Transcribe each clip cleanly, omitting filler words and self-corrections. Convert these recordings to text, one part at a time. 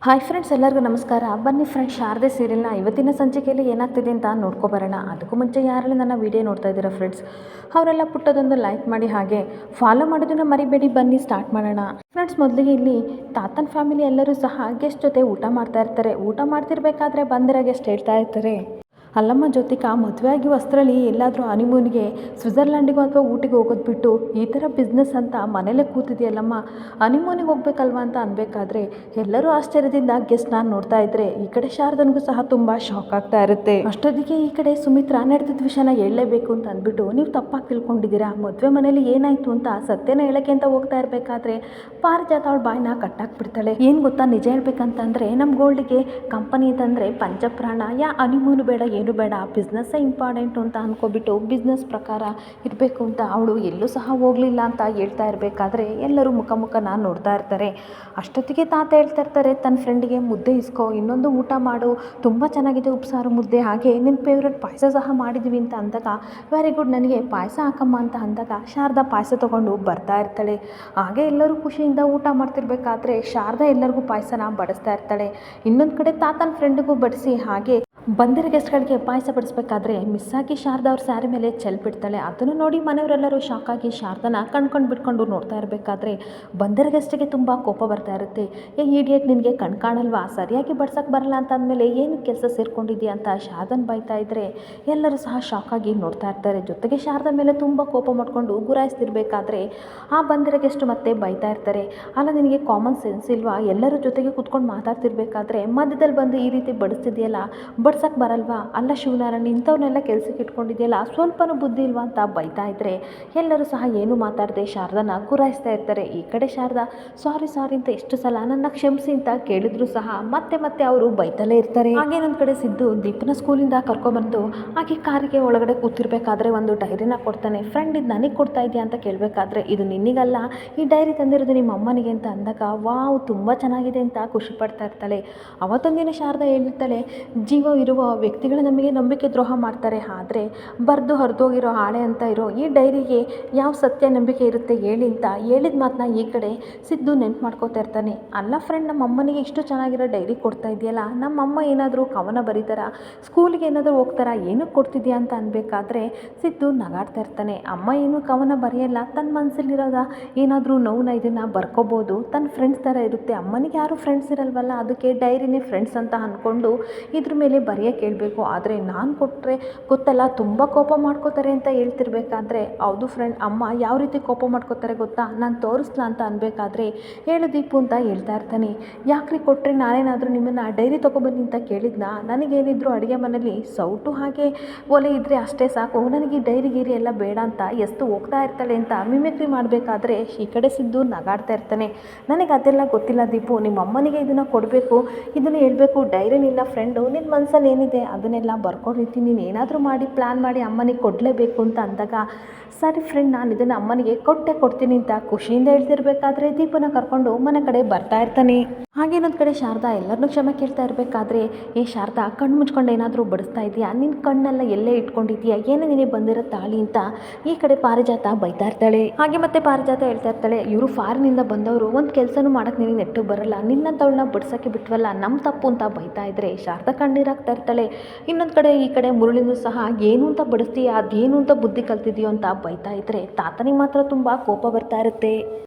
Hi friends, ಎಲ್ಲರಿಗೂ ನಮಸ್ಕಾರ. ಬನ್ನಿ ಫ್ರೆಂಡ್ಸ್, ಶಾರದೆ ಸೀರಿಯಲ್ನ ಇವತ್ತಿನ ಸಂಚಿಕೆಯಲ್ಲಿ ಏನಾಗ್ತಿದೆ ಅಂತ ನೋಡ್ಕೊಬರೋಣ. ಅದಕ್ಕೂ ಮುಂಚೆ ಯಾರೆಲ್ಲ ನನ್ನ ವೀಡಿಯೋ ನೋಡ್ತಾ ಇದ್ದೀರಾ ಫ್ರೆಂಡ್ಸ್, ಅವರೆಲ್ಲ ಪುಟ್ಟದೊಂದು ಲೈಕ್ ಮಾಡಿ, ಹಾಗೆ ಫಾಲೋ ಮಾಡೋದನ್ನು ಮರಿಬೇಡಿ. ಬನ್ನಿ ಸ್ಟಾರ್ಟ್ ಮಾಡೋಣ ಫ್ರೆಂಡ್ಸ್. ಮೊದಲಿಗೆ ಇಲ್ಲಿ ತಾತನ ಫ್ಯಾಮಿಲಿ ಎಲ್ಲರೂ ಸಹ ಗೆಸ್ಟ್ ಜೊತೆ ಊಟ ಮಾಡ್ತಾ ಇರ್ತಾರೆ. ಊಟ ಮಾಡ್ತಿರ್ಬೇಕಾದ್ರೆ ಬಂದಿರೋ ಗೆಸ್ಟ್ ಹೇಳ್ತಾ ಇರ್ತಾರೆ, ಅಲ್ಲಮ್ಮ ಜ್ಯೋತಿಕಾ, ಮದುವೆ ಆಗಿ ವಸ್ತ್ರದಲ್ಲಿ ಎಲ್ಲಾದರೂ ಹನಿಮೂನ್ಗೆ ಸ್ವಿಟ್ಜರ್ಲ್ಯಾಂಡಿಗೂ ಅಥವಾ ಊಟಿಗೆ ಹೋಗೋದು ಬಿಟ್ಟು ಈ ಥರ ಬಿಸ್ನೆಸ್ ಅಂತ ಮನೇಲೇ ಕೂತಿದೆಯಲ್ಲಮ್ಮ, ಹನಿಮೂನಿಗೆ ಹೋಗ್ಬೇಕಲ್ವ ಅಂತ ಅನ್ಬೇಕಾದ್ರೆ ಎಲ್ಲರೂ ಆಶ್ಚರ್ಯದಿಂದ ಗೆಸ್ಟ್ನ ನೋಡ್ತಾ ಇದ್ರೆ ಈ ಕಡೆ ಶಾರದನಿಗೂ ಸಹ ತುಂಬ ಶಾಕ್ ಆಗ್ತಾ ಇರುತ್ತೆ. ಅಷ್ಟೊತ್ತಿಗೆ ಈ ಕಡೆ ಸುಮಿತ್ರಾ ನಡೆದಿದ್ದ ವಿಷಯನ ಹೇಳಲೇಬೇಕು ಅಂತ ಅಂದ್ಬಿಟ್ಟು, ನೀವು ತಪ್ಪಾಗಿ ತಿಳ್ಕೊಂಡಿದ್ದೀರಾ, ಮದುವೆ ಮನೇಲಿ ಏನಾಯ್ತು ಅಂತ ಸತ್ಯನ ಹೇಳಕ್ಕೆ ಅಂತ ಹೋಗ್ತಾ ಇರಬೇಕಾದ್ರೆ ಪಾರಿಜಾತ ಅವಳ ಬಾಯಿನ ಕಟ್ಟಾಕ್ಬಿಡ್ತಾಳೆ. ಏನು ಗೊತ್ತಾ, ನಿಜ ಹೇಳ್ಬೇಕಂತಂದ್ರೆ ನಮ್ಮ ಗೋಲ್ಡ್ಗೆ ಕಂಪನಿ ಅಂತಂದರೆ ಪಂಚಪ್ರಾಣ, ಹನಿಮೂನು ಬೇಡ, ಏನು ಬೇಡ, ಬಿಸ್ನೆಸ್ಸೇ ಇಂಪಾರ್ಟೆಂಟು ಅಂತ ಅಂದ್ಕೊಬಿಟ್ಟು ಬಿಸ್ನೆಸ್ ಪ್ರಕಾರ ಇರಬೇಕು ಅಂತ ಅವಳು ಎಲ್ಲೂ ಸಹ ಹೋಗಲಿಲ್ಲ ಅಂತ ಹೇಳ್ತಾ ಇರಬೇಕಾದ್ರೆ ಎಲ್ಲರೂ ಮುಖನ ನೋಡ್ತಾ ಇರ್ತಾರೆ. ಅಷ್ಟೊತ್ತಿಗೆ ತಾತ ಹೇಳ್ತಾ ಇರ್ತಾರೆ ತನ್ನ ಫ್ರೆಂಡಿಗೆ, ಮುದ್ದೆ ಇಸ್ಕೋ, ಇನ್ನೊಂದು ಊಟ ಮಾಡು, ತುಂಬ ಚೆನ್ನಾಗಿದೆ ಉಪ್ಸಾರು ಮುದ್ದೆ, ಹಾಗೆ ನಿನ್ನ ಫೇವ್ರೆಟ್ ಪಾಯಸ ಸಹ ಮಾಡಿದ್ವಿ ಅಂತ ಅಂದಾಗ, ವೆರಿ ಗುಡ್, ನನಗೆ ಪಾಯಸ ಹಾಕಮ್ಮ ಅಂತ ಅಂದಾಗ ಶಾರದಾ ಪಾಯಸ ತೊಗೊಂಡು ಬರ್ತಾ ಇರ್ತಾಳೆ. ಹಾಗೆ ಎಲ್ಲರೂ ಖುಷಿಯಿಂದ ಊಟ ಮಾಡ್ತಿರ್ಬೇಕಾದ್ರೆ ಶಾರದಾ ಎಲ್ಲರಿಗೂ ಪಾಯಸನ ಬಡಿಸ್ತಾ ಇರ್ತಾಳೆ. ಇನ್ನೊಂದು ಕಡೆ ತಾತನ ಫ್ರೆಂಡಿಗೂ ಬಡಿಸಿ ಹಾಗೆ ಬಂದಿರೋ ಗೆಸ್ಟ್ಗಳಿಗೆ ಪಾಯಸ ಬಡಿಸ್ಬೇಕಾದ್ರೆ ಮಿಸ್ ಆಗಿ ಶಾರದಾ ಅವ್ರ ಸ್ಯಾರಿ ಮೇಲೆ ಚೆಲ್ಬಿಡ್ತಾಳೆ. ಅದನ್ನು ನೋಡಿ ಮನೆಯವರೆಲ್ಲರೂ ಶಾಕಾಗಿ ಶಾರದಾನ ಕಣ್ಕೊಂಡು ಬಿಟ್ಕೊಂಡು ನೋಡ್ತಾ ಇರಬೇಕಾದ್ರೆ ಬಂದಿರೋ ಗೆಸ್ಟಿಗೆ ತುಂಬ ಕೋಪ ಬರ್ತಾ ಇರುತ್ತೆ. ಈಡಿಯೇಟ್, ನಿನಗೆ ಕಣ್ ಕಾಣಲ್ವಾ, ಸರಿಯಾಗಿ ಬಡ್ಸಕ್ಕೆ ಬರಲ್ಲ ಅಂತ ಅಂದಮೇಲೆ ಏನು ಕೆಲಸ ಸೇರ್ಕೊಂಡಿದ್ದೀಯ ಅಂತ ಶಾರದನ್ ಬೈತಾ ಇದ್ದರೆ ಎಲ್ಲರೂ ಸಹ ಶಾಕಾಗಿ ನೋಡ್ತಾ ಇರ್ತಾರೆ. ಜೊತೆಗೆ ಶಾರದಾ ಮೇಲೆ ತುಂಬ ಕೋಪ ಮಾಡ್ಕೊಂಡು ಗುರಾಯಿಸ್ತಿರ್ಬೇಕಾದ್ರೆ ಆ ಬಂದಿರೋ ಗೆಸ್ಟ್ ಮತ್ತೆ ಬೈತಾ ಇರ್ತಾರೆ, ಅಲ್ಲ ನಿನಗೆ ಕಾಮನ್ ಸೆನ್ಸ್ ಇಲ್ವಾ, ಎಲ್ಲರೂ ಜೊತೆಗೆ ಕೂತ್ಕೊಂಡು ಮಾತಾಡ್ತಿರ್ಬೇಕಾದ್ರೆ ಮಧ್ಯದಲ್ಲಿ ಬಂದು ಈ ರೀತಿ ಬಡಿಸ್ತಿದೆಯಲ್ಲ, ಬಡ್ಸಕ್ಕೆ ಬರಲ್ವಾ, ಅಲ್ಲ ಶಿವನಾರಾಯಣ್, ಇಂಥವ್ರನ್ನೆಲ್ಲ ಕೆಲಸಕ್ಕೆ ಇಟ್ಕೊಂಡಿದೆಯಲ್ಲ, ಸ್ವಲ್ಪನೂ ಬುದ್ಧಿ ಇಲ್ವಾ ಅಂತ ಬೈತಾ ಇದ್ದರೆ ಎಲ್ಲರೂ ಸಹ ಏನು ಮಾತಾಡದೆ ಶಾರದಾನ ಗುರಾಯಿಸ್ತಾ ಇರ್ತಾರೆ. ಈ ಕಡೆ ಶಾರದಾ ಸಾರಿ ಅಂತ ಎಷ್ಟು ಸಲ ನನ್ನ ಕ್ಷಮಿಸಿ ಅಂತ ಕೇಳಿದ್ರು ಸಹ ಮತ್ತೆ ಅವರು ಬೈತಲೇ ಇರ್ತಾರೆ. ಹಾಗೇನೊಂದು ಕಡೆ ಸಿದ್ದು ದೀಪನ ಸ್ಕೂಲಿಂದ ಕರ್ಕೊಬಂದು ಹಾಗೆ ಕಾರಿಗೆ ಒಳಗಡೆ ಕೂತಿರ್ಬೇಕಾದ್ರೆ ಒಂದು ಡೈರಿನ ಕೊಡ್ತಾನೆ. ಫ್ರೆಂಡ್, ಇದು ನನಗೆ ಕೊಡ್ತಾ ಇದೆಯಾ ಅಂತ ಕೇಳಬೇಕಾದ್ರೆ, ಇದು ನಿನಗಲ್ಲ, ಈ ಡೈರಿ ತಂದಿರೋದು ನಿಮ್ಮ ಅಮ್ಮನಿಗೆ ಅಂತ ಅಂದಾಗ, ವಾವ್, ತುಂಬ ಚೆನ್ನಾಗಿದೆ ಅಂತ ಖುಷಿ ಪಡ್ತಾ ಇರ್ತಾಳೆ. ಅವತ್ತೊಂದಿನ ಶಾರದಾ ಹೇಳಿರ್ತಾಳೆ, ಜೀವ ಇರುವ ವ್ಯಕ್ತಿಗಳು ನಮಗೆ ನಂಬಿಕೆ ದ್ರೋಹ ಮಾಡ್ತಾರೆ, ಆದರೆ ಬರೆದು ಹರಿದೋಗಿರೋ ಹಾಳೆ ಅಂತ ಇರೋ ಈ ಡೈರಿಗೆ ಯಾವ ಸತ್ಯ ನಂಬಿಕೆ ಇರುತ್ತೆ ಹೇಳಿ ಅಂತ ಹೇಳಿದ ಮಾತನ್ನ ಈ ಕಡೆ ಸಿದ್ದು ನೆನ್ಪು ಮಾಡ್ಕೋತಾ ಇರ್ತಾನೆ. ಅಲ್ಲ ಫ್ರೆಂಡ್, ನಮ್ಮ ಅಮ್ಮನಿಗೆ ಇಷ್ಟು ಚೆನ್ನಾಗಿರೋ ಡೈರಿ ಕೊಡ್ತಾ ಇದೆಯಲ್ಲ, ನಮ್ಮಮ್ಮ ಏನಾದರೂ ಕವನ ಬರೀತಾರ, ಸ್ಕೂಲಿಗೆ ಏನಾದರೂ ಹೋಗ್ತಾರಾ, ಏನಕ್ಕೆ ಕೊಡ್ತಿದ್ಯಾ ಅಂತ ಅನ್ಬೇಕಾದ್ರೆ ಸಿದ್ದು ನಗಾಡ್ತಾ ಇರ್ತಾನೆ. ಅಮ್ಮ ಏನು ಕವನ ಬರೆಯಲ್ಲ, ತನ್ನ ಮನಸ್ಸಲ್ಲಿರೋದ ಏನಾದರೂ ನೋವನ್ನ ಇದನ್ನು ಬರ್ಕೋಬೋದು, ತನ್ನ ಫ್ರೆಂಡ್ಸ್ ಥರ ಇರುತ್ತೆ, ಅಮ್ಮನಿಗೆ ಯಾರು ಫ್ರೆಂಡ್ಸ್ ಇರಲ್ವಲ್ಲ, ಅದಕ್ಕೆ ಡೈರಿನೇ ಫ್ರೆಂಡ್ಸ್ ಅಂತ ಅಂದ್ಕೊಂಡು ಇದ್ರ ಮೇಲೆ ಬರೆಯೋಕ್ಕೆ ಹೇಳ್ಬೇಕು, ಆದರೆ ನಾನು ಕೊಟ್ಟರೆ ಗೊತ್ತಲ್ಲ ತುಂಬ ಕೋಪ ಮಾಡ್ಕೋತಾರೆ ಅಂತ ಹೇಳ್ತಿರ್ಬೇಕಾದ್ರೆ, ಹೌದು ಫ್ರೆಂಡ್, ಅಮ್ಮ ಯಾವ ರೀತಿ ಕೋಪ ಮಾಡ್ಕೋತಾರೆ ಗೊತ್ತಾ, ನಾನು ತೋರಿಸ್ಲಾ ಅಂತ ಅನ್ಬೇಕಾದ್ರೆ ಹೇಳು ದೀಪು ಅಂತ ಹೇಳ್ತಾ ಇರ್ತಾನೆ. ಯಾಕ್ರಿ ಕೊಟ್ಟರೆ, ನಾನೇನಾದರೂ ನಿಮ್ಮನ್ನು ಡೈರಿ ತೊಗೊಬನ್ನಿ ಅಂತ ಕೇಳಿದ್ನಾ, ನನಗೇನಿದ್ರು ಅಡುಗೆ ಮನೇಲಿ ಸೌಟು ಹಾಗೆ ಒಲೆ ಇದ್ದರೆ ಅಷ್ಟೇ ಸಾಕು, ನನಗೆ ಈ ಡೈರಿ ಗೀರಿ ಎಲ್ಲ ಬೇಡ ಅಂತ ಎಷ್ಟು ಹೋಗ್ತಾ ಇರ್ತಾಳೆ ಅಂತ ಮಿಮಿಕ್ರಿ ಮಾಡಬೇಕಾದ್ರೆ ಈ ಕಡೆ ಸಿದ್ದು ನಗಾಡ್ತಾ ಇರ್ತಾನೆ. ನನಗೆ ಅದೆಲ್ಲ ಗೊತ್ತಿಲ್ಲ ದೀಪು, ನಿಮ್ಮ ಅಮ್ಮನಿಗೆ ಇದನ್ನು ಕೊಡಬೇಕು, ಇದನ್ನು ಹೇಳಬೇಕು, ಡೈರಿ ನಿನ್ನ ಫ್ರೆಂಡು, ನಿನ್ನ ಮನಸ್ಸಲ್ಲಿ ಏನಿದೆ ಅದನ್ನೆಲ್ಲ ಬರ್ಕೊಂಡಿರ್ತೀನಿ, ನೀನು ಏನಾದರೂ ಮಾಡಿ ಪ್ಲ್ಯಾನ್ ಮಾಡಿ ಅಮ್ಮನಿಗೆ ಕೊಡಲೇಬೇಕು ಅಂತ ಅಂದಾಗ, ಸರಿ ಫ್ರೆಂಡ್, ನಾನು ಇದನ್ನು ಅಮ್ಮನಿಗೆ ಕೊಡ್ತೀನಿ ಅಂತ ಖುಷಿಯಿಂದ ಹೇಳ್ತಿರ್ಬೇಕಾದ್ರೆ ದೀಪನ ಕರ್ಕೊಂಡು ಮನೆ ಕಡೆ ಬರ್ತಾ ಇರ್ತಾನೆ. ಹಾಗೇನೊಂದು ಕಡೆ ಶಾರದಾ ಎಲ್ಲರನ್ನೂ ಕ್ಷಮೆ ಕೇಳ್ತಾ ಇರಬೇಕಾದ್ರೆ, ಶಾರದಾ, ಕಣ್ಣು ಮುಚ್ಕೊಂಡು ಏನಾದರೂ ಬಡಿಸ್ತಾ ಇದೆಯಾ, ನಿನ್ನ ಕಣ್ಣೆಲ್ಲ ಎಲ್ಲೇ ಇಟ್ಕೊಂಡಿದ್ದೀಯಾ, ಏನೇ ನೀನೇ ಬಂದಿರೋ ತಾಳಿ ಅಂತ ಈ ಕಡೆ ಪಾರಿಜಾತ ಬೈತಾ ಇರ್ತಾಳೆ. ಹಾಗೆ ಮತ್ತೆ ಪಾರಿಜಾತ ಹೇಳ್ತಾ ಇರ್ತಾಳೆ, ಇವರು ಫಾರಿನಿಂದ ಬಂದವರು, ಒಂದು ಕೆಲಸನೂ ಮಾಡೋಕ್ಕೆ ನಿನಗೆ ನೆಟ್ಟು ಬರಲ್ಲ, ನಿನ್ನಂಥವಳನ್ನ ಬಡ್ಸೋಕ್ಕೆ ಬಿಟ್ವಲ್ಲ, ನಮ್ಮ ತಪ್ಪು ಅಂತ ಬೈತಾ ಇದ್ರೆ ಶಾರದಾ ಕಣ್ಣೀರಾಗ್ತಾ ಇರ್ತಾಳೆ. ಇನ್ನೊಂದು ಕಡೆ ಈ ಕಡೆ ಮುರಳಿನೂ ಸಹ ಏನು ಅಂತ ಬಡಿಸ್ತೀಯ, ಅದೇನು ಅಂತ ಬುದ್ಧಿ ಕಲ್ತಿದೆಯೋ ಅಂತ ಬೈತಾ ಇದ್ರೆ ತಾತನಿಗೆ ಮಾತ್ರ ತುಂಬ ಕೋಪ ಬರ್ತಾ ಇರುತ್ತೆ.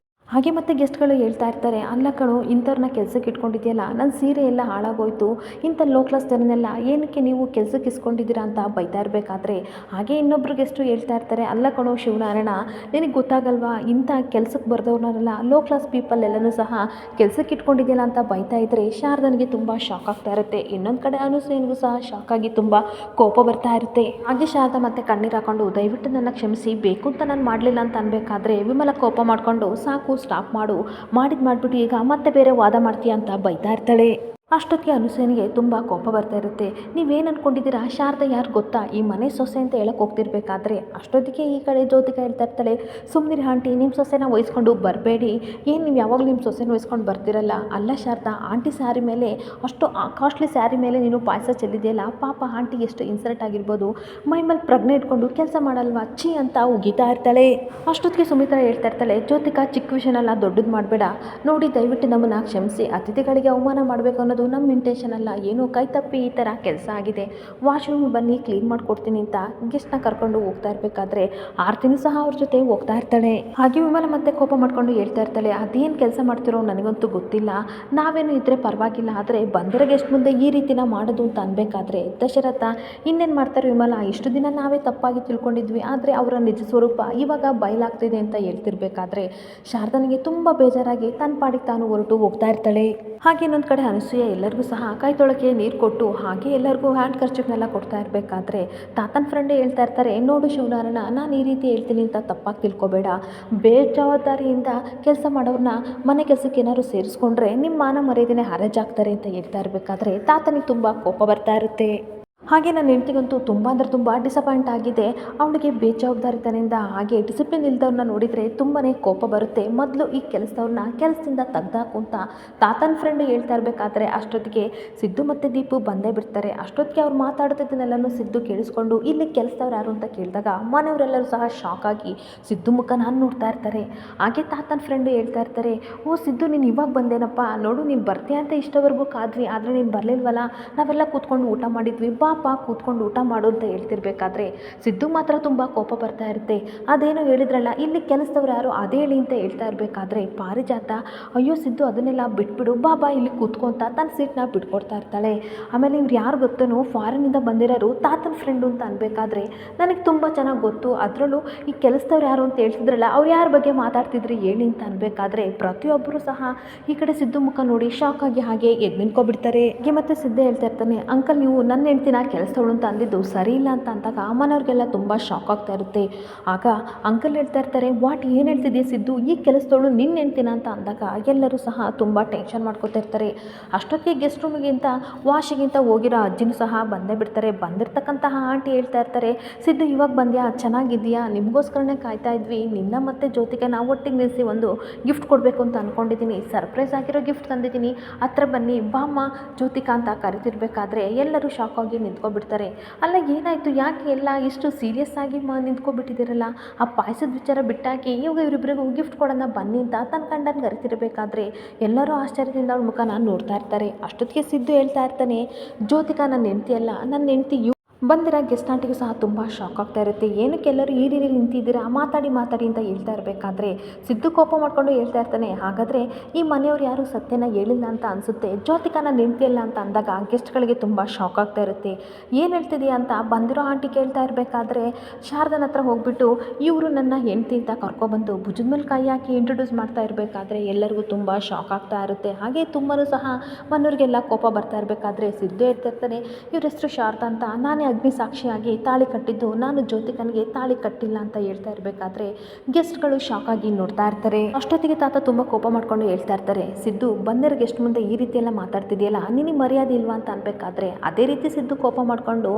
ಹಾಗೆ ಮತ್ತೆ ಗೆಸ್ಟ್ಗಳು ಹೇಳ್ತಾ ಇರ್ತಾರೆ, ಅಲ್ಲ ಕಣೋ, ಇಂಥವ್ರನ್ನ ಕೆಲಸಕ್ಕೆ ಇಟ್ಕೊಂಡಿದೆಯಲ್ಲ, ನನ್ನ ಸೀರೆ ಎಲ್ಲ ಹಾಳಾಗೋಯ್ತು, ಇಂಥ ಲೋ ಕ್ಲಾಸ್ ಜನನೆಲ್ಲ ಏನಕ್ಕೆ ನೀವು ಕೆಲಸಕ್ಕೆ ಇಸ್ಕೊಂಡಿದ್ದೀರಾ ಅಂತ ಬೈತಾ ಇರಬೇಕಾದ್ರೆ ಹಾಗೆ ಇನ್ನೊಬ್ರು ಗೆಸ್ಟು ಹೇಳ್ತಾ ಇರ್ತಾರೆ, ಅಲ್ಲ ಕಣೋ ಶಿವನಾರಾಯಣ, ನಿನಗೆ ಗೊತ್ತಾಗಲ್ವಾ, ಇಂಥ ಕೆಲಸಕ್ಕೆ ಬರ್ದವ್ರನ್ನೆಲ್ಲ ಲೋ ಕ್ಲಾಸ್ ಪೀಪಲ್ ಎಲ್ಲನೂ ಸಹ ಕೆಲಸಕ್ಕೆ ಇಟ್ಕೊಂಡಿದೆಯಲ್ಲ ಅಂತ ಬೈತಾ ಇದ್ರೆ ಶಾರದನಿಗೆ ತುಂಬ ಶಾಕ್ ಆಗ್ತಾ ಇರುತ್ತೆ. ಇನ್ನೊಂದು ಕಡೆ ಅನುಸೂಯನಿಗೂ ಸಹ ಶಾಕ್ ಆಗಿ ತುಂಬ ಕೋಪ ಬರ್ತಾ ಇರುತ್ತೆ. ಹಾಗೆ ಶಾರದಾ ಮತ್ತೆ ಕಣ್ಣೀರು ಹಾಕೊಂಡು, ದಯವಿಟ್ಟು ನನ್ನ ಕ್ಷಮಿಸಿ, ಬೇಕು ಅಂತ ನಾನು ಮಾಡಲಿಲ್ಲ ಅಂತ ಅನ್ಬೇಕಾದ್ರೆ ವಿಮಲ ಕೋಪ ಮಾಡಿಕೊಂಡು, ಸಾಕು ಸ್ಟಾಪ್ ಮಾಡು, ಮಾಡಿದ್ಬಿಟ್ಟು ಈಗ ಮತ್ತೆ ಬೇರೆ ವಾದ ಮಾಡ್ತೀಯ ಅಂತ ಬೈತಾ ಇರ್ತಾಳೆ. ಅಷ್ಟೊತ್ತಿಗೆ ಅನುಸೂಯನಿಗೆ ತುಂಬ ಕೋಪ ಬರ್ತಾ ಇರುತ್ತೆ. ನೀವೇನು ಅಂದ್ಕೊಂಡಿದ್ದೀರಾ, ಶಾರದಾ ಯಾರು ಗೊತ್ತಾ, ಈ ಮನೆ ಸೊಸೆ ಅಂತ ಹೇಳಕ್ಕೆ ಹೋಗ್ತಿರ್ಬೇಕಾದ್ರೆ ಅಷ್ಟೊತ್ತಿಗೆ ಈ ಕಡೆ ಜ್ಯೋತಿಕಾ ಹೇಳ್ತಾ ಇರ್ತಾಳೆ, ಸುಮ್ಮನಿರಿ ಆಂಟಿ, ನಿಮ್ಮ ಸೊಸೆನ ವಹಿಸ್ಕೊಂಡು ಬರಬೇಡಿ. ಏನು ನೀವು ಯಾವಾಗಲೂ ನಿಮ್ಮ ಸೊಸೆನ ವಹಿಸ್ಕೊಂಡು ಬರ್ತಿರಲ್ಲ. ಅಲ್ಲ ಶಾರದಾ, ಆಂಟಿ ಸ್ಯಾರಿ ಮೇಲೆ ಅಷ್ಟು ಕಾಸ್ಟ್ಲಿ ಸ್ಯಾರಿ ಮೇಲೆ ನೀನು ಪಾಯಸ ಚೆಲ್ಲಿದೆಯಲ್ಲ, ಪಾಪ ಆಂಟಿ ಎಷ್ಟು ಇನ್ಸಲ್ಟ್ ಆಗಿರ್ಬೋದು. ಮೈ ಮೇಲೆ ಪ್ರಜ್ಞೆ ಇಟ್ಕೊಂಡು ಕೆಲಸ ಮಾಡಲ್ವಾ, ಛೀ ಅಂತ ಉಗಿತಾ ಇರ್ತಾಳೆ. ಅಷ್ಟೊತ್ತಿಗೆ ಸುಮಿತ್ರಾ ಹೇಳ್ತಾ ಇರ್ತಾಳೆ, ಜ್ಯೋತಿಕಾ, ಚಿಕ್ಕ ವಿಷಯನೆಲ್ಲ ದೊಡ್ಡದು ಮಾಡಬೇಡ. ನೋಡಿ, ದಯವಿಟ್ಟು ನಮ್ಮನ್ನು ಕ್ಷಮಿಸಿ. ಅತಿಥಿಗಳಿಗೆ ಅವಮಾನ ಮಾಡಬೇಕು ಅನ್ನೋದು ನಮ್ಮ ಇಂಟೆನ್ಷನ್ ಅಲ್ಲ. ಏನೋ ಕೈ ತಪ್ಪಿ ಈ ಥರ ಕೆಲಸ ಆಗಿದೆ. ವಾಶ್ರೂಮ್ ಬನ್ನಿ, ಕ್ಲೀನ್ ಮಾಡಿಕೊಡ್ತೀನಿ ಅಂತ ಗೆಸ್ಟ್ನ ಕರ್ಕೊಂಡು ಹೋಗ್ತಾ ಇರಬೇಕಾದ್ರೆ ಆರ್ತಿನೂ ಸಹ ಅವ್ರ ಜೊತೆ ಹೋಗ್ತಾ ಇರ್ತಾಳೆ. ಹಾಗೆ ವಿಮಲ ಮತ್ತೆ ಕೋಪ ಮಾಡ್ಕೊಂಡು ಹೇಳ್ತಾ ಇರ್ತಾಳೆ, ಅದೇನು ಕೆಲಸ ಮಾಡ್ತಿರೋ ನನಗಂತೂ ಗೊತ್ತಿಲ್ಲ. ನಾವೇನು ಇದ್ರೆ ಪರವಾಗಿಲ್ಲ, ಆದರೆ ಬಂದಿರೋ ಗೆಸ್ಟ್ ಮುಂದೆ ಈ ರೀತಿನ ಮಾಡೋದು ಅಂತ ಅನ್ಬೇಕಾದ್ರೆ ದಶರಥ ಇನ್ನೇನು ಮಾಡ್ತಾರೆ ವಿಮಲ, ಇಷ್ಟು ದಿನ ನಾವೇ ತಪ್ಪಾಗಿ ತಿಳ್ಕೊಂಡಿದ್ವಿ, ಆದರೆ ಅವರ ನಿಜ ಸ್ವರೂಪ ಇವಾಗ ಬಯಲಾಗ್ತಿದೆ ಅಂತ ಹೇಳ್ತಿರ್ಬೇಕಾದ್ರೆ ಶಾರದನಿಗೆ ತುಂಬ ಬೇಜಾರಾಗಿ ತನ್ನ ಪಾಡಿಗೆ ತಾನು ಹೊರಟು ಹೋಗ್ತಾ ಇರ್ತಾಳೆ. ಹಾಗೆ ಇನ್ನೊಂದು ಕಡೆ ಅನಸೂಯ ಎಲ್ಲರಿಗೂ ಸಹ ಕೈ ತೊಳಕ್ಕೆ ನೀರು ಕೊಟ್ಟು ಹಾಗೆ ಎಲ್ಲರಿಗೂ ಹ್ಯಾಂಡ್ ಕರ್ಚಿಪ್ನೆಲ್ಲ ಕೊಡ್ತಾ ಇರಬೇಕಾದ್ರೆ ತಾತನ ಫ್ರೆಂಡೇ ಹೇಳ್ತಾ ಇರ್ತಾರೆ, ನೋಡು ಶಿವನಾರಾಯಣ, ನಾನು ಈ ರೀತಿ ಹೇಳ್ತೀನಿ ಅಂತ ತಪ್ಪಾಗಿ ತಿಳ್ಕೊಬೇಡ. ಬೇಜವಾಬ್ದಾರಿಯಿಂದ ಕೆಲಸ ಮಾಡೋರನ್ನ ಮನೆ ಕೆಲಸಕ್ಕೆ ಏನಾದ್ರು ಸೇರಿಸ್ಕೊಂಡ್ರೆ ನಿಮ್ಮ ಮಾನ ಮರ್ಯಾದೆನೇ ಹರಾಜಾಗ್ತಾರೆ ಅಂತ ಹೇಳ್ತಾ ಇರಬೇಕಾದ್ರೆ ತಾತನಿಗೆ ತುಂಬ ಕೋಪ ಬರ್ತಾ ಇರುತ್ತೆ. ಹಾಗೆ ನನ್ನ ಹೆಂಡ್ತಿಗಂತೂ ತುಂಬ ಅಂದರೆ ತುಂಬ ಡಿಸಪಾಯಿಂಟ್ ಆಗಿದೆ. ಅವಳಿಗೆ ಬೇಜವಾಬ್ದಾರಿತನದಿಂದ ಹಾಗೆ ಡಿಸಿಪ್ಲಿನ್ ಇಲ್ದವ್ರನ್ನ ನೋಡಿದರೆ ತುಂಬಾ ಕೋಪ ಬರುತ್ತೆ. ಮೊದಲು ಈ ಕೆಲಸದವ್ರನ್ನ ಕೆಲಸದಿಂದ ತೆಗ್ದಾಕು ಅಂತ ತಾತನ ಫ್ರೆಂಡು ಹೇಳ್ತಾ ಇರಬೇಕಾದ್ರೆ ಅಷ್ಟೊತ್ತಿಗೆ ಸಿದ್ದು ಮತ್ತು ದೀಪು ಬಂದೇ ಬಿಡ್ತಾರೆ. ಅಷ್ಟೊತ್ತಿಗೆ ಅವ್ರು ಮಾತಾಡ್ತಿದ್ದನ್ನೆಲ್ಲನೂ ಸಿದ್ದು ಕೇಳಿಸ್ಕೊಂಡು ಇಲ್ಲಿ ಕೆಲಸದವ್ರು ಯಾರು ಅಂತ ಕೇಳಿದಾಗ ಮನೆಯವರೆಲ್ಲರೂ ಸಹ ಶಾಕ್ ಆಗಿ ಸಿದ್ದು ಮುಖ ನಾನು ನೋಡ್ತಾ ಇರ್ತಾರೆ. ಹಾಗೆ ತಾತನ ಫ್ರೆಂಡು ಹೇಳ್ತಾ ಇರ್ತಾರೆ, ಓ ಸಿದ್ದು, ನೀನು ಇವಾಗ ಬಂದೇನಪ್ಪ, ನೋಡು ನೀನು ಬರ್ತೀಯ ಅಂತ ಇಷ್ಟವರೆಗೂ ಕಾದ್ವಿ, ಆದರೆ ನೀನು ಬರಲಿಲ್ವಲ್ಲ, ನಾವೆಲ್ಲ ಕೂತ್ಕೊಂಡು ಊಟ ಮಾಡಿದ್ವಿ, ಪಾಪ ಕೂತ್ಕೊಂಡು ಊಟ ಮಾಡು ಅಂತ ಹೇಳ್ತಿರ್ಬೇಕಾದ್ರೆ ಸಿದ್ದು ಮಾತ್ರ ತುಂಬ ಕೋಪ ಬರ್ತಾ ಇರುತ್ತೆ. ಅದೇನೋ ಹೇಳಿದ್ರಲ್ಲ, ಇಲ್ಲಿ ಕೆಲಸದವ್ರು ಯಾರು ಅದೇ ಹೇಳಿ ಅಂತ ಹೇಳ್ತಾ ಇರಬೇಕಾದ್ರೆ ಪಾರಿಜಾತ, ಅಯ್ಯೋ ಸಿದ್ದು ಅದನ್ನೆಲ್ಲ ಬಿಟ್ಬಿಡು, ಬಾಬಾ ಇಲ್ಲಿ ಕೂತ್ಕೊಂತ ತನ್ನ ಸೀಟ್ನ ಬಿಟ್ಕೊಡ್ತಾ ಇರ್ತಾಳೆ. ಆಮೇಲೆ ಇವ್ರು ಯಾರು ಗೊತ್ತೇನೋ, ಫಾರಿನಿಂದ ಬಂದಿರೋರು ತಾತನ ಫ್ರೆಂಡು ಅಂತ ಅನ್ಬೇಕಾದ್ರೆ ನನಗೆ ತುಂಬ ಚೆನ್ನಾಗಿ ಗೊತ್ತು, ಅದರಲ್ಲೂ ಈ ಕೆಲಸದವ್ರು ಯಾರು ಅಂತ ಹೇಳ್ತಿದ್ರಲ್ಲ, ಅವ್ರು ಯಾರ ಬಗ್ಗೆ ಮಾತಾಡ್ತಿದ್ರಿ ಹೇಳಿ ಅಂತ ಅನ್ಬೇಕಾದ್ರೆ ಪ್ರತಿಯೊಬ್ಬರು ಸಹ ಈ ಕಡೆ ಸಿದ್ದು ಮುಖ ನೋಡಿ ಶಾಕ್ ಆಗಿ ಹಾಗೆ ಎದ್ದು ನಿಂತ್ಕೊಬಿಡ್ತಾರೆ. ಹೀಗೆ ಮತ್ತೆ ಸಿದ್ಧ ಹೇಳ್ತಾ ಇರ್ತಾನೆ, ಅಂಕಲ್ ನೀವು ನನ್ನ ಹೆಂಡ್ತಿನ ಕೆಲಸದವಳು ಅಂತ ಅಂದಿದ್ದು ಸರಿ ಇಲ್ಲ ಅಂತ ಅಂದಾಗ ಅಮ್ಮನವ್ರಿಗೆಲ್ಲ ತುಂಬ ಶಾಕ್ ಆಗ್ತಾ ಇರುತ್ತೆ. ಆಗ ಅಂಕಲ್ ಹೇಳ್ತಾ ಇರ್ತಾರೆ, ವಾಟ್, ಏನು ಹೇಳ್ತಿದ್ದೀಯ ಸಿದ್ದು, ಈ ಕೆಲಸದವಳು ನಿನ್ನ ಹೆಂಡ್ತಿನ ಅಂತ ಅಂದಾಗ ಎಲ್ಲರೂ ಸಹ ತುಂಬ ಟೆನ್ಷನ್ ಮಾಡ್ಕೊತಾ ಇರ್ತಾರೆ. ಅಷ್ಟೊತ್ತಿಗೆ ಗೆಸ್ಟ್ ರೂಮಿಗಿಂತ ವಾಶಿಗಿಂತ ಹೋಗಿರೋ ಅಜ್ಜಿನೂ ಸಹ ಬಂದೇ ಬಿಡ್ತಾರೆ. ಬಂದಿರ್ತಕ್ಕಂತಹ ಆಂಟಿ ಹೇಳ್ತಾ ಇರ್ತಾರೆ, ಸಿದ್ದು ಇವಾಗ ಬಂದ್ಯಾ, ಚೆನ್ನಾಗಿದೆಯಾ, ನಿಮಗೋಸ್ಕರನೇ ಕಾಯ್ತಾ ಇದ್ವಿ, ನಿನ್ನ ಮತ್ತು ಜ್ಯೋತಿಗೆ ನಾವು ಒಟ್ಟಿಗೆ ನಿಲ್ಲಿಸಿ ಒಂದು ಗಿಫ್ಟ್ ಕೊಡಬೇಕು ಅಂತ ಅಂದ್ಕೊಂಡಿದ್ದೀನಿ, ಸರ್ಪ್ರೈಸ್ ಆಗಿರೋ ಗಿಫ್ಟ್ ತಂದಿದ್ದೀನಿ, ಹತ್ರ ಬನ್ನಿ ಬಾಮ್ಮ ಜ್ಯೋತಿಕಾ ಅಂತ ಕರಿತಿರ್ಬೇಕಾದ್ರೆ ಎಲ್ಲರೂ ಶಾಕ್ ಆಗಿ ನಿಂತ್ಕೊಬಿಡ್ತಾರೆ. ಅಲ್ಲ ಏನಾಯಿತು, ಯಾಕೆ ಎಲ್ಲ ಇಷ್ಟು ಸೀರಿಯಸ್ ಆಗಿ ನಿಂತ್ಕೊಬಿಟ್ಟಿದ್ದೀರಲ್ಲ, ಆ ಪಾಯಸದ ವಿಚಾರ ಬಿಟ್ಟಾಕಿ ಇವಾಗ ಇವರಿಬ್ಬರಿಗೂ ಗಿಫ್ಟ್ ಕೊಡೋಣ ಬನ್ನಿ ಅಂತ ತನ್ನ ಗಂಡನ ಕರಿತಿರ್ಬೇಕಾದ್ರೆ ಎಲ್ಲರೂ ಆಶ್ಚರ್ಯದಿಂದ ಅವಳ ಮುಖ ನಾನು ನೋಡ್ತಾ ಇರ್ತಾರೆ. ಅಷ್ಟೊತ್ತಿಗೆ ಸಿದ್ದು ಹೇಳ್ತಾ ಇರ್ತಾನೆ, ಜ್ಯೋತಿಕಾ ನನ್ನ ಹೆಂಡ್ತಿ ಅಲ್ಲ, ನನ್ನ ಹೆಂಡ್ತಿ ಬಂದಿರೋ ಗೆಸ್ಟ್ ಆಂಟಿಗೂ ಸಹ ತುಂಬ ಶಾಕ್ ಆಗ್ತಾ ಇರುತ್ತೆ. ಏನಕ್ಕೆ ಎಲ್ಲರೂ ಈ ರೀತಿ ನಿಂತಿದ್ದೀರಾ, ಮಾತಾಡಿ ಮಾತಾಡಿ ಅಂತ ಹೇಳ್ತಾ ಇರಬೇಕಾದ್ರೆ ಸಿದ್ದು ಕೋಪ ಮಾಡ್ಕೊಂಡು ಹೇಳ್ತಾ ಇರ್ತಾನೆ, ಹಾಗಾದರೆ ಈ ಮನೆಯವ್ರು ಯಾರು ಸತ್ಯನ ಹೇಳಿಲ್ಲ ಅಂತ ಅನಿಸುತ್ತೆ, ಜ್ಯೋತಿಕಾ ನನ್ನ ಹೆಂಡ್ತಿಯಲ್ಲ ಅಂತ ಅಂದಾಗ ಗೆಸ್ಟ್ಗಳಿಗೆ ತುಂಬ ಶಾಕ್ ಆಗ್ತಾ ಇರುತ್ತೆ. ಏನು ಹೇಳ್ತಿದೆಯಾ ಅಂತ ಬಂದಿರೋ ಆಂಟಿ ಕೇಳ್ತಾ ಇರಬೇಕಾದ್ರೆ ಶಾರದನ ಹತ್ರ ಹೋಗ್ಬಿಟ್ಟು ಇವರು ನನ್ನ ಹೆಂಡ್ತಿ ಅಂತ ಕರ್ಕೊಬಂದು ಭುಜದ ಮೇಲೆ ಕೈ ಹಾಕಿ ಇಂಟ್ರೊಡ್ಯೂಸ್ ಮಾಡ್ತಾ ಇರಬೇಕಾದ್ರೆ ಎಲ್ಲರಿಗೂ ತುಂಬ ಶಾಕ್ ಆಗ್ತಾ ಇರುತ್ತೆ. ಹಾಗೆ ತುಂಬಾ ಸಹ ಮನೆಯವ್ರಿಗೆಲ್ಲ ಕೋಪ ಬರ್ತಾ ಇರಬೇಕಾದ್ರೆ ಸಿದ್ದು ಹೇಳ್ತಾ ಇರ್ತಾನೆ, ಇವ್ರ ಹೆಸರು ಶಾರದಾ ಅಂತ, ನಾನೇ ಅಗ್ನಿ ಸಾಕ್ಷಿಯಾಗಿ ತಾಳಿ ಕಟ್ಟಿದ್ದು, ನಾನು ಜ್ಯೋತಿಕನಿಗೆ ತಾಳಿ ಕಟ್ಟಿಲ್ಲ ಅಂತ ಹೇಳ್ತಾ ಇರಬೇಕಾದ್ರೆ ಗೆಸ್ಟ್ಗಳು ಶಾಕ್ ಆಗಿ ನೋಡ್ತಾ ಇರ್ತಾರೆ. ಅಷ್ಟೊತ್ತಿಗೆ ತಾತ ತುಂಬ ಕೋಪ ಮಾಡ್ಕೊಂಡು ಹೇಳ್ತಾ ಇರ್ತಾರೆ, ಸಿದ್ದು ಬಂದಿರೋ ಗೆಸ್ಟ್ ಮುಂದೆ ಈ ರೀತಿ ಎಲ್ಲ ಮಾತಾಡ್ತಿದೆಯಲ್ಲ, ನಿನಗೆ ಮರ್ಯಾದೆ ಇಲ್ವಾ ಅಂತ ಅನ್ಬೇಕಾದ್ರೆ ಅದೇ ರೀತಿ ಸಿದ್ದು ಕೋಪ ಮಾಡ್ಕೊಂಡು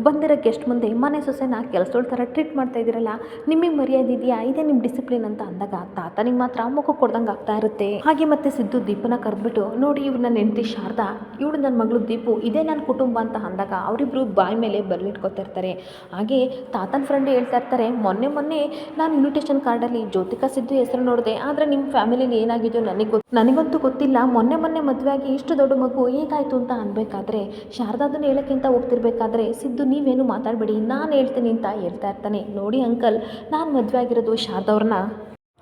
ಬಂದಿರೋ ಗೆಸ್ಟ್ ಮುಂದೆ ಮನೆ ಸೊಸೆನ ಕೆಲಸದೋಳ ಥರ ಟ್ರೀಟ್ ಮಾಡ್ತಾ ಇದ್ದೀರಲ್ಲ, ನಿಮಗೆ ಮರ್ಯಾದೆ ಇದೆಯಾ, ಇದೇ ನಿಮ್ಮ ಡಿಸಿಪ್ಲಿನ್ ಅಂತ ಅಂದಾಗ ತಾತನಿಗೆ ಮಾತ್ರ ಮುಖ ಕೊಡ್ದಂಗೆ ಆಗ್ತಾ ಇರುತ್ತೆ. ಹಾಗೆ ಮತ್ತೆ ಸಿದ್ದು ದೀಪನ ಕರೆದ್ಬಿಟ್ಟು, ನೋಡಿ ಇವ್ರು ನನ್ನ ಹೆಂಡತಿ ಶಾರದಾ, ಇವಳು ನನ್ನ ಮಗಳು ದೀಪು, ಇದೇ ನನ್ನ ಕುಟುಂಬ ಅಂತ ಅಂದಾಗ ಅವರಿಬ್ರು ಬಾಯಿ ಮೇಲೆ ಬರ್ಲಿಟ್ಕೊತಿರ್ತಾರೆ. ಹಾಗೆ ತಾತನ ಫ್ರೆಂಡ್ ಹೇಳ್ತಾ ಇರ್ತಾರೆ, ಮೊನ್ನೆ ನಾನು ಇನ್ವಿಟೇಷನ್ ಕಾರ್ಡಲ್ಲಿ ಜ್ಯೋತಿಕಾ ಸಿದ್ದು ಹೆಸರು ನೋಡಿದೆ, ಆದರೆ ನಿಮ್ಮ ಫ್ಯಾಮಿಲಿಲಿ ಏನಾಗಿದೆಯೋ ನನಗಂತೂ ಗೊತ್ತಿಲ್ಲ, ಮೊನ್ನೆ ಮದುವೆ ಆಗಿ ಇಷ್ಟು ದೊಡ್ಡ ಮಗು ಹೇಗಾಯಿತು ಅಂತ ಅನ್ಬೇಕಾದ್ರೆ ಶಾರದಾದನ್ನು ಹೇಳೋಕ್ಕಿಂತ ಹೋಗ್ತಿರ್ಬೇಕಾದ್ರೆ ಸಿದ್ದು ನೀವೇನು ಮಾತಾಡಬೇಡಿ, ನಾನು ಹೇಳ್ತೀನಿ ಅಂತ ಹೇಳ್ತಾ ಇರ್ತಾನೆ. ನೋಡಿ ಅಂಕಲ್, ನಾನು ಮದುವೆ ಆಗಿರೋದು ಶಾರದವ್ರನ್ನ,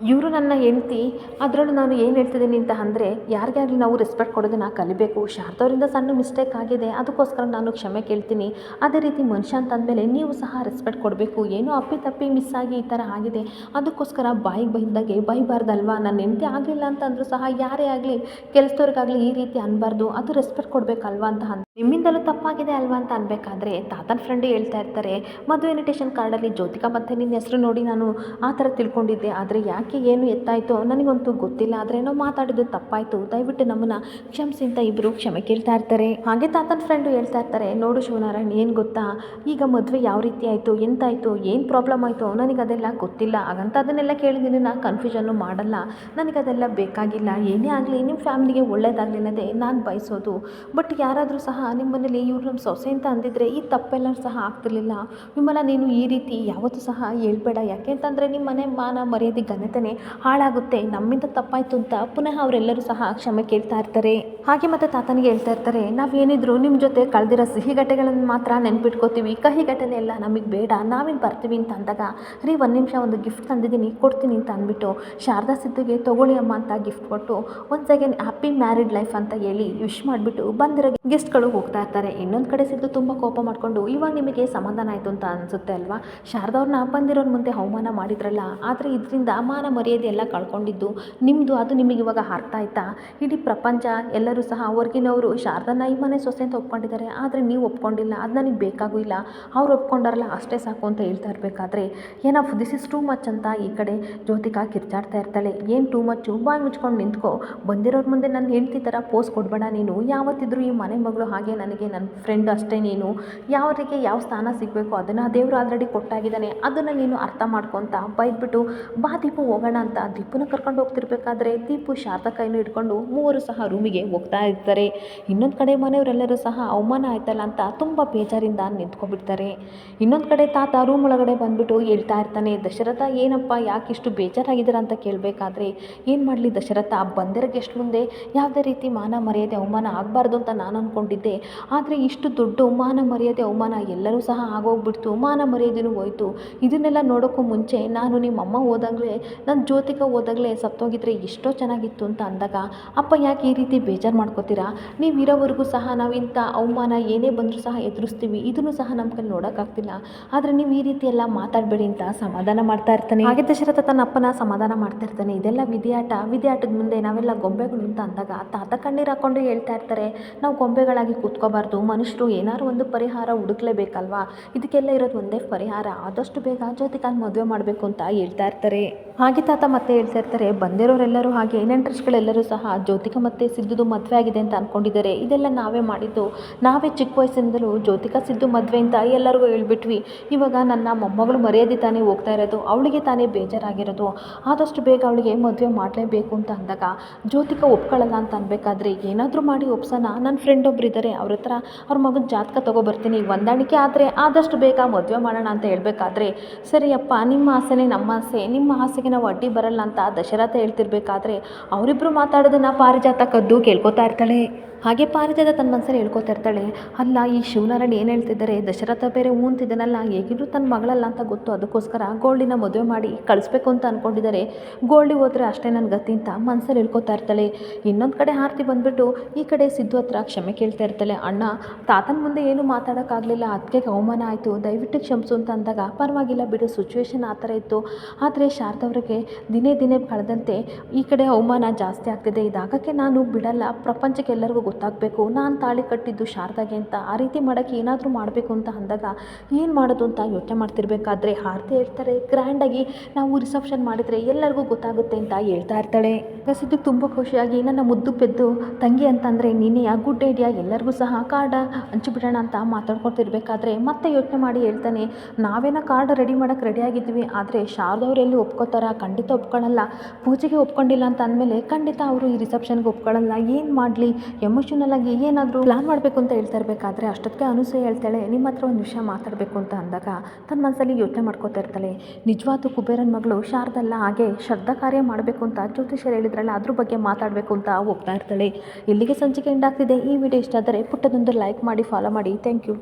ಇವರು ನನ್ನ ಹೆಂಡ್ತಿ, ಅದರಲ್ಲೂ ನಾನು ಏನು ಹೇಳ್ತಿದ್ದೀನಿ ಅಂತ ಅಂದರೆ ಯಾರಿಗಾಗಲಿ ನಾವು ರೆಸ್ಪೆಕ್ಟ್ ಕೊಡೋದನ್ನು ಕಲಿಬೇಕು. ಶಾರದವರಿಂದ ಸಣ್ಣ ಮಿಸ್ಟೇಕ್ ಆಗಿದೆ, ಅದಕ್ಕೋಸ್ಕರ ನಾನು ಕ್ಷಮೆ ಕೇಳ್ತೀನಿ. ಅದೇ ರೀತಿ ಮನುಷ್ಯ ಅಂತಂದಮೇಲೆ ನೀವು ಸಹ ರೆಸ್ಪೆಕ್ಟ್ ಕೊಡಬೇಕು. ಏನೋ ಅಪ್ಪಿ ಮಿಸ್ ಆಗಿ ಈ ಥರ ಆಗಿದೆ, ಅದಕ್ಕೋಸ್ಕರ ಬಾಯಿಗೆ ಬೈದಾಗೆ ಬೈಬಾರ್ದಲ್ವಾ. ನನ್ನ ಹೆಂಡ್ತಿ ಆಗಲಿಲ್ಲ ಅಂತಂದರೂ ಸಹ ಯಾರೇ ಆಗಲಿ ಕೆಲಸದವ್ರಿಗಾಗಲಿ ಈ ರೀತಿ ಅನ್ನಬಾರ್ದು, ಅದು ರೆಸ್ಪೆಕ್ಟ್ ಕೊಡಬೇಕಲ್ವಾ ಅಂತ ನಿಮ್ಮಿಂದಲೂ ತಪ್ಪಾಗಿದೆ ಅಲ್ವಾ ಅಂತ ಅನ್ಬೇಕಾದ್ರೆ ತಾತನ ಫ್ರೆಂಡು ಹೇಳ್ತಾ ಇರ್ತಾರೆ, ಮದುವೆ ಇನ್ವಿಟೇಷನ್ ಕಾರ್ಡಲ್ಲಿ ಜ್ಯೋತಿಕಾ ಮತ್ತು ನಿನ್ನ ಹೆಸರು ನೋಡಿ ನಾನು ಆ ಥರ ತಿಳ್ಕೊಂಡಿದ್ದೆ, ಆದರೆ ಯಾಕೆ ಏನು ಎತ್ತಾಯಿತೋ ನನಗಂತೂ ಗೊತ್ತಿಲ್ಲ, ಆದರೆ ನಾವು ಮಾತಾಡಿದ್ದು ತಪ್ಪಾಯಿತು, ದಯವಿಟ್ಟು ನಮ್ಮನ್ನು ಕ್ಷಮಿಸಿ ಅಂತ ಇಬ್ಬರು ಕ್ಷಮೆ ಕೇಳ್ತಾ ಇರ್ತಾರೆ. ಹಾಗೆ ತಾತನ ಫ್ರೆಂಡು ಹೇಳ್ತಾ ಇರ್ತಾರೆ, ನೋಡು ಶಿವನಾರಾಯಣ್, ಏನು ಗೊತ್ತಾ, ಈಗ ಮದುವೆ ಯಾವ ರೀತಿ ಆಯಿತು, ಎಂತಾಯಿತು, ಏನು ಪ್ರಾಬ್ಲಮ್ ಆಯಿತು ನನಗದೆಲ್ಲ ಗೊತ್ತಿಲ್ಲ, ಹಾಗಂತ ಅದನ್ನೆಲ್ಲ ಕೇಳಿ ನಿನ್ನ ಕನ್ಫ್ಯೂಷನ್ನು ಮಾಡಲ್ಲ, ನನಗದೆಲ್ಲ ಬೇಕಾಗಿಲ್ಲ, ಏನೇ ಆಗಲಿ ನಿಮ್ಮ ಫ್ಯಾಮಿಲಿಗೆ ಒಳ್ಳೇದಾಗಲಿ ಅನ್ನೋದೇ ನಾನು ಬಯಸೋದು. ಬಟ್ ಯಾರಾದರೂ ಸಹ ನಿಮ್ಮ ಮನೇಲಿ ಇವ್ರು ನಮ್ಮ ಸೊಸೆ ಅಂತ ಅಂದಿದ್ರೆ ಈ ತಪ್ಪೆಲ್ಲ ಸಹ ಆಗ್ತಿರ್ಲಿಲ್ಲ. ವಿಮಲ, ನೀನು ಈ ರೀತಿ ಯಾವತ್ತೂ ಸಹ ಹೇಳ್ಬೇಡ, ಯಾಕೆ ಅಂತಂದರೆ ನಿಮ್ಮ ಮನೆ ಮಾನ ಮರ್ಯಾದೆ ಘನತೆನೇ ಹಾಳಾಗುತ್ತೆ, ನಮ್ಮಿಂದ ತಪ್ಪಾಯಿತು ಅಂತ ಪುನಃ ಅವರೆಲ್ಲರೂ ಸಹ ಕ್ಷಮೆ ಕೇಳ್ತಾ ಇರ್ತಾರೆ. ಹಾಗೆ ಮತ್ತು ತಾತನಿಗೆ ಹೇಳ್ತಾ ಇರ್ತಾರೆ, ನಾವೇನಿದ್ರು ನಿಮ್ಮ ಜೊತೆ ಕಳೆದಿರೋ ಸಿಹಿ ಘಟನೆಗಳನ್ನು ಮಾತ್ರ ನೆನ್ಪಿಟ್ಕೋತೀವಿ, ಕಹಿ ಘಟನೆ ಎಲ್ಲ ನಮಗೆ ಬೇಡ, ನಾವಿಲ್ಲಿ ಬರ್ತೀವಿ ಅಂತ ಅಂದಾಗ, ರೀ ಒಂದು ನಿಮಿಷ ಒಂದು ಗಿಫ್ಟ್ ತಂದಿದ್ದೀನಿ ಕೊಡ್ತೀನಿ ಅಂತ ಅಂದ್ಬಿಟ್ಟು ಶಾರದಾ ಸಿದ್ದುಗೆ ತೊಗೊಳ್ಳಿ ಅಮ್ಮ ಅಂತ ಗಿಫ್ಟ್ ಕೊಟ್ಟು once again happy married life ಅಂತ ಹೇಳಿ ವಿಶ್ ಮಾಡಿಬಿಟ್ಟು ಬಂದಿರೋ ಗೆಸ್ಟ್ಗಳು ಹೋಗ್ತಾ ಇರ್ತಾರೆ. ಇನ್ನೊಂದು ಕಡೆ ಸಿದ್ದು ತುಂಬ ಕೋಪ ಮಾಡಿಕೊಂಡು, ಇವಾಗ ನಿಮಗೆ ಸಮಾಧಾನ ಆಯಿತು ಅಂತ ಅನಿಸುತ್ತೆ ಅಲ್ವಾ, ಶಾರದವ್ರನ್ನ ಬಂದಿರೋರ ಮುಂದೆ ಅವಮಾನ ಮಾಡಿದ್ರಲ್ಲ, ಆದರೆ ಇದರಿಂದ ಮಾನ ಮರ್ಯಾದೆ ಎಲ್ಲ ಕಳ್ಕೊಂಡಿದ್ದು ನಿಮ್ಮದು, ಅದು ನಿಮಗೆ ಇವಾಗ ಅರ್ಥ ಆಯ್ತಾ, ಇಡೀ ಪ್ರಪಂಚ ಎಲ್ಲರೂ ಸಹ ಹೊರಗಿನವರು ಶಾರದನ್ನ ಈ ಮನೆ ಸೊಸೆ ಅಂತ ಒಪ್ಕೊಂಡಿದ್ದಾರೆ, ಆದರೆ ನೀವು ಒಪ್ಕೊಂಡಿಲ್ಲ, ಅದು ನನಗೆ ಬೇಕಾಗೂ ಇಲ್ಲ, ಅವ್ರು ಒಪ್ಕೊಂಡಾರಲ್ಲ ಅಷ್ಟೇ ಸಾಕು ಅಂತ ಹೇಳ್ತಾ ಇರಬೇಕಾದ್ರೆ ಏನೋ ದಿಸ್ ಇಸ್ ಟೂ ಮಚ್ ಅಂತ ಈ ಕಡೆ ಜ್ಯೋತಿಕಾ ಕಿರ್ಚಾಡ್ತಾ ಇರ್ತಾಳೆ. ಏನು ಟೂ ಮಚ್ಚು, ಬಾಯಿ ಮುಚ್ಕೊಂಡು ನಿಂತ್ಕೊ, ಬಂದಿರೋರ ಮುಂದೆ ನನ್ನ ಹೆಂಡ್ತಿ ಥರ ಪೋಸ್ ಕೊಡಬೇಡ ನೀನು, ಯಾವತ್ತಿದ್ರೂ ಈ ಮನೆ ಮಗಳು, ಹಾಗೆ ನನಗೆ ನನ್ನ ಫ್ರೆಂಡ್ ಅಷ್ಟೇ ನೀನು, ಯಾವರಿಗೆ ಯಾವ ಸ್ಥಾನ ಸಿಗಬೇಕು ಅದನ್ನು ದೇವರು ಆಲ್ರೆಡಿ ಕೊಟ್ಟಾಗಿದ್ದಾನೆ, ಅದನ್ನು ನೀನು ಅರ್ಥ ಮಾಡ್ಕೊತ ಬೈದ್ಬಿಟ್ಟು ಬಾ ದೀಪು ಹೋಗೋಣ ಅಂತ ದೀಪುನ ಕರ್ಕೊಂಡು ಹೋಗ್ತಿರ್ಬೇಕಾದ್ರೆ ದೀಪು ಶಾರದಾ ಕೈನೂ ಹಿಡ್ಕೊಂಡು ಮೂವರು ಸಹ ರೂಮಿಗೆ ಹೋಗ್ತಾ ಇರ್ತಾರೆ. ಇನ್ನೊಂದು ಕಡೆ ಮನೆಯವರೆಲ್ಲರೂ ಸಹ ಅವಮಾನ ಆಯ್ತಲ್ಲ ಅಂತ ತುಂಬ ಬೇಜಾರಿಂದ ನಿಂತ್ಕೊಬಿಡ್ತಾರೆ. ಇನ್ನೊಂದು ಕಡೆ ತಾತ ರೂಮ್ ಒಳಗಡೆ ಬಂದ್ಬಿಟ್ಟು ಹೇಳ್ತಾ ಇರ್ತಾನೆ, ದಶರಥ ಏನಪ್ಪ ಯಾಕೆ ಇಷ್ಟು ಬೇಜಾರಾಗಿದ್ದೀರ ಅಂತ ಕೇಳಬೇಕಾದ್ರೆ, ಏನು ಮಾಡಲಿ ದಶರಥ, ಬಂದಿರೋ ಗೆಸ್ಟ್ ಮುಂದೆ ಯಾವುದೇ ರೀತಿ ಮಾನ ಮರ್ಯಾದೆ ಅವಮಾನ ಆಗಬಾರ್ದು ಅಂತ ನಾನು ಅಂದ್ಕೊಂಡಿದ್ದೆ, ಆದರೆ ಇಷ್ಟು ದೊಡ್ಡ ಮಾನ ಮರ್ಯಾದೆ ಅವಮಾನ ಎಲ್ಲರೂ ಸಹ ಆಗೋಗ್ಬಿಡ್ತು, ಮಾನ ಮರ್ಯಾದೆನೂ ಹೋಯಿತು, ಇದನ್ನೆಲ್ಲ ನೋಡೋಕ್ಕೂ ಮುಂಚೆ ನಾನು ನಿಮ್ಮಮ್ಮ ಹೋದಾಗಲೇ ನನ್ನ ಜ್ಯೋತಿಕಾ ಹೋದಾಗಲೇ ಸತ್ತೋಗಿದ್ರೆ ಎಷ್ಟೋ ಚೆನ್ನಾಗಿತ್ತು ಅಂತ ಅಂದಾಗ, ಅಪ್ಪ ಯಾಕೆ ಈ ರೀತಿ ಬೇಜಾರು ಮಾಡ್ಕೋತೀರಾ, ನೀವು ಇರೋವರೆಗೂ ಸಹ ನಾವು ಇಂಥ ಅವಮಾನ ಏನೇ ಬಂದರೂ ಸಹ ಎದುರಿಸ್ತೀವಿ, ಇದನ್ನು ಸಹ ನಮ್ಮ ಕೈಲಿ ನೋಡೋಕ್ಕಾಗ್ತಿಲ್ಲ, ಆದರೆ ನೀವು ಈ ರೀತಿ ಎಲ್ಲ ಮಾತಾಡಬೇಡಿ ಅಂತ ಸಮಾಧಾನ ಮಾಡ್ತಾ ಇರ್ತಾನೆ. ಹಾಗೆ ದಶರಥ ತನ್ನ ಅಪ್ಪನ ಸಮಾಧಾನ ಮಾಡ್ತಾ ಇರ್ತಾನೆ, ಇದೆಲ್ಲ ವಿಧಿಯಾಟ, ವಿಧಿಯಾಟದ ಮುಂದೆ ನಾವೆಲ್ಲ ಗೊಂಬೆಗಳು ಅಂತ ಅಂದಾಗ ತಾತ ಕಣ್ಣೀರು ಹಾಕ್ಕೊಂಡು ಹೇಳ್ತಾ ಇರ್ತಾರೆ, ನಾವು ಗೊಂಬೆಗಳಾಗಿ ಕೂತ್ಕೋಬಾರ್ದು, ಮನುಷ್ಯರು ಏನಾದ್ರು ಒಂದು ಪರಿಹಾರ ಹುಡುಕ್ಲೇಬೇಕಲ್ವಾ, ಇದಕ್ಕೆಲ್ಲ ಇರೋದು ಒಂದೇ ಪರಿಹಾರ, ಆದಷ್ಟು ಬೇಗ ಜ್ಯೋತಿಕಾನ ಮದುವೆ ಮಾಡಬೇಕು ಅಂತ ಹೇಳ್ತಾ ಇರ್ತಾರೆ. ಹಾಗೆ ತಾತ ಮತ್ತೆ ಹೇಳ್ತಾ ಇರ್ತಾರೆ, ಬಂದಿರೋರೆಲ್ಲರೂ ಹಾಗೆ ನೆಂಟರುಗಳೆಲ್ಲರೂ ಸಹ ಜ್ಯೋತಿಕಾ ಮತ್ತು ಸಿದ್ದುದು ಮದುವೆ ಆಗಿದೆ ಅಂತ ಅಂದ್ಕೊಂಡಿದ್ದಾರೆ, ಇದೆಲ್ಲ ನಾವೇ ಮಾಡಿದ್ದು, ನಾವೇ ಚಿಕ್ಕ ವಯಸ್ಸಿನಿಂದಲೂ ಜ್ಯೋತಿಕಾ ಸಿದ್ದು ಮದುವೆ ಅಂತ ಎಲ್ಲರಿಗೂ ಹೇಳ್ಬಿಟ್ವಿ, ಇವಾಗ ನನ್ನ ಮೊಮ್ಮಗಳು ಮರ್ಯಾದೆ ತಾನೇ ಹೋಗ್ತಾ ಇರೋದು, ಅವಳಿಗೆ ತಾನೇ ಬೇಜಾರಾಗಿರೋದು, ಆದಷ್ಟು ಬೇಗ ಅವಳಿಗೆ ಮದುವೆ ಮಾಡಲೇಬೇಕು ಅಂತ ಅಂದಾಗ ಜ್ಯೋತಿಕಾ ಒಪ್ಕೊಳ್ಳಲ್ಲ ಅಂತ ಅನ್ಬೇಕಾದ್ರೆ, ಏನಾದರೂ ಮಾಡಿ ಒಪ್ಸೋಣ, ನನ್ನ ಫ್ರೆಂಡ್ ಒಬ್ರು ಇದ್ದಾರೆ, ಅವ್ರ ಹತ್ರ ಅವ್ರ ಮಗನ ಜಾತಕ ತೊಗೊಬರ್ತೀನಿ, ಹೊಂದಾಣಿಕೆ ಆದರೆ ಆದಷ್ಟು ಬೇಗ ಮದುವೆ ಮಾಡೋಣ ಅಂತ ಹೇಳಬೇಕಾದ್ರೆ, ಸರಿಯಪ್ಪ ನಿಮ್ಮ ಆಸೆನೇ ನಮ್ಮ ಆಸೆ, ನಿಮ್ಮ ಆಸೆಗೆ ನಾವು ಅಡ್ಡಿ ಬರಲ್ಲ ಅಂತ ದಶರಥ ಹೇಳ್ತಿರ್ಬೇಕಾದ್ರೆ ಅವರಿಬ್ಬರು ಮಾತಾಡೋದನ್ನು ಪಾರಿಜಾತ ಕದ್ದು ಕೇಳ್ಕೊತಾ ಇರ್ತಾಳೆ. ಹಾಗೆ ಪಾರಿಜಾತ ತನ್ನ ಮನಸ್ಸಲ್ಲಿ ಹೇಳ್ಕೊತಾ ಇರ್ತಾಳೆ, ಅಲ್ಲ ಈ ಶಿವನಾರಾಯಣ್ ಏನು ಹೇಳ್ತಿದ್ದಾರೆ, ದಶರಥ ಬೇರೆ ಊಂತಿದ್ದಾನಲ್ಲ, ಹೇಗಿದ್ರು ತನ್ನ ಮಗಳಲ್ಲ ಅಂತ ಗೊತ್ತು, ಅದಕ್ಕೋಸ್ಕರ ಗೋಲ್ಡಿನ ಮದುವೆ ಮಾಡಿ ಕಳಿಸ್ಬೇಕು ಅಂತ ಅಂದ್ಕೊಂಡಿದ್ದಾರೆ, ಗೋಲ್ಡಿ ಹೋದರೆ ಅಷ್ಟೇ ನನ್ನ ಗತಿ ಅಂತ ಮನಸ್ಸಲ್ಲಿ ಹೇಳ್ಕೊತಾ ಇರ್ತಾಳೆ. ಇನ್ನೊಂದು ಕಡೆ ಆರತಿ ಬಂದುಬಿಟ್ಟು ಈ ಕಡೆ ಸಿದ್ದು ಹತ್ರ ಕ್ಷಮೆ ಕೇಳ್ತಾ ಇರ್ತಾಳೆ, ಅಣ್ಣ ತಾತನ ಮುಂದೆ ಏನು ಮಾತಾಡೋಕ್ಕಾಗಲಿಲ್ಲ, ಅದಕ್ಕೆ ಅವಮಾನ ಆಯಿತು, ದಯವಿಟ್ಟು ಕ್ಷಮಿಸು ಅಂತ ಅಂದಾಗ, ಪರವಾಗಿಲ್ಲ ಬಿಡು, ಸಿಚುವೇಶನ್ ಆ ಥರ ಇತ್ತು, ಆದರೆ ಶಾರದವ್ರಿಗೆ ದಿನೇ ದಿನೇ ಕಳೆದಂತೆ ಈ ಕಡೆ ಅವಮಾನ ಜಾಸ್ತಿ ಆಗ್ತಿದೆ, ಇದಾಗಕ್ಕೆ ನಾನು ಬಿಡಲ್ಲ, ಪ್ರಪಂಚಕ್ಕೆ ಎಲ್ಲರಿಗೂ ಗೊತ್ತಾಗಬೇಕು ನಾನು ತಾಳಿ ಕಟ್ಟಿದ್ದು ಶಾರದಾಗೆ ಅಂತ, ಆ ರೀತಿ ಮಾಡೋಕ್ಕೆ ಏನಾದರೂ ಮಾಡಬೇಕು ಅಂತ ಅಂದಾಗ ಏನು ಮಾಡೋದು ಅಂತ ಯೋಚನೆ ಮಾಡ್ತಿರ್ಬೇಕಾದ್ರೆ ಆರತಿ ಹೇಳ್ತಾರೆ, ಗ್ರ್ಯಾಂಡಾಗಿ ನಾವು ರಿಸೆಪ್ಷನ್ ಮಾಡಿದರೆ ಎಲ್ಲರಿಗೂ ಗೊತ್ತಾಗುತ್ತೆ ಅಂತ ಹೇಳ್ತಾ ಇರ್ತಾಳೆ. ಸಿದ್ದುಗೆ ತುಂಬ ಖುಷಿಯಾಗಿ, ನನ್ನ ಮುದ್ದು ಪೆದ್ದು ತಂಗಿ ಅಂತಂದರೆ ನೀನೇ, ಗುಡ್ ಐಡಿಯಾ, ಎಲ್ಲರಿಗೂ ಸಹ ಕಾರ್ಡ ಹಂಚಿಬಿಡೋಣ ಅಂತ ಮಾತಾಡ್ಕೊತಿರ್ಬೇಕಾದ್ರೆ ಮತ್ತೆ ಯೋಚನೆ ಮಾಡಿ ಹೇಳ್ತಾನೆ, ನಾವೇನೋ ಕಾರ್ಡ್ ರೆಡಿ ಮಾಡೋಕ್ಕೆ ರೆಡಿಯಾಗಿದ್ವಿ, ಆದರೆ ಶಾರದವ್ರು ಎಲ್ಲಿ ಒಪ್ಕೋತಾರ, ಖಂಡಿತ ಒಪ್ಕೊಳ್ಳಲ್ಲ, ಪೂಜೆಗೆ ಒಪ್ಕೊಂಡಿಲ್ಲ ಅಂತ ಅಂದಮೇಲೆ ಖಂಡಿತ ಅವರು ಈ ರಿಸೆಪ್ಷನ್ಗೆ ಒಪ್ಕೊಳ್ಳಲ್ಲ, ಏನು ಮಾಡಲಿ, ಎಮೋಷನಲ್ ಆಗಿ ಏನಾದರೂ ಪ್ಲಾನ್ ಮಾಡಬೇಕು ಅಂತ ಹೇಳ್ತಾ ಇರಬೇಕಾದ್ರೆ ಅಷ್ಟೊತ್ತಿಗೆ ಅನುಸೂಯ ಹೇಳ್ತಾಳೆ, ನಿಮ್ಮ ಹತ್ರ ಒಂದು ವಿಷಯ ಮಾತಾಡಬೇಕು ಅಂತ ಅಂದಾಗ ತನ್ನ ಮನಸ್ಸಲ್ಲಿ ಯೋಚನೆ ಮಾಡ್ಕೋತಾ ಇರ್ತಾಳೆ, ನಿಜವಾದ ಕುಬೇರನ ಮಗಳು ಶಾರದಲ್ಲ, ಹಾಗೆ ಶ್ರದ್ಧಾ ಕಾರ್ಯ ಮಾಡಬೇಕು ಅಂತ ಜ್ಯೋತಿಷರು ಹೇಳಿದ್ರಲ್ಲ, ಅದ್ರ ಬಗ್ಗೆ ಮಾತಾಡಬೇಕು ಅಂತ ಹೋಗ್ತಾ ಇರ್ತಾಳೆ. ಇಲ್ಲಿಗೆ ಸಂಚಿಕೆ ಎಂಡ್ ಆಗ್ತಿದೆ. ಈ ವಿಡಿಯೋ ಇಷ್ಟ ಆದರೆ ಪುಟ್ಟದೊಂದು ಲೈಕ್ ಮಾಡಿ, ಫಾಲೋ ಮಾಡಿ. Thank you.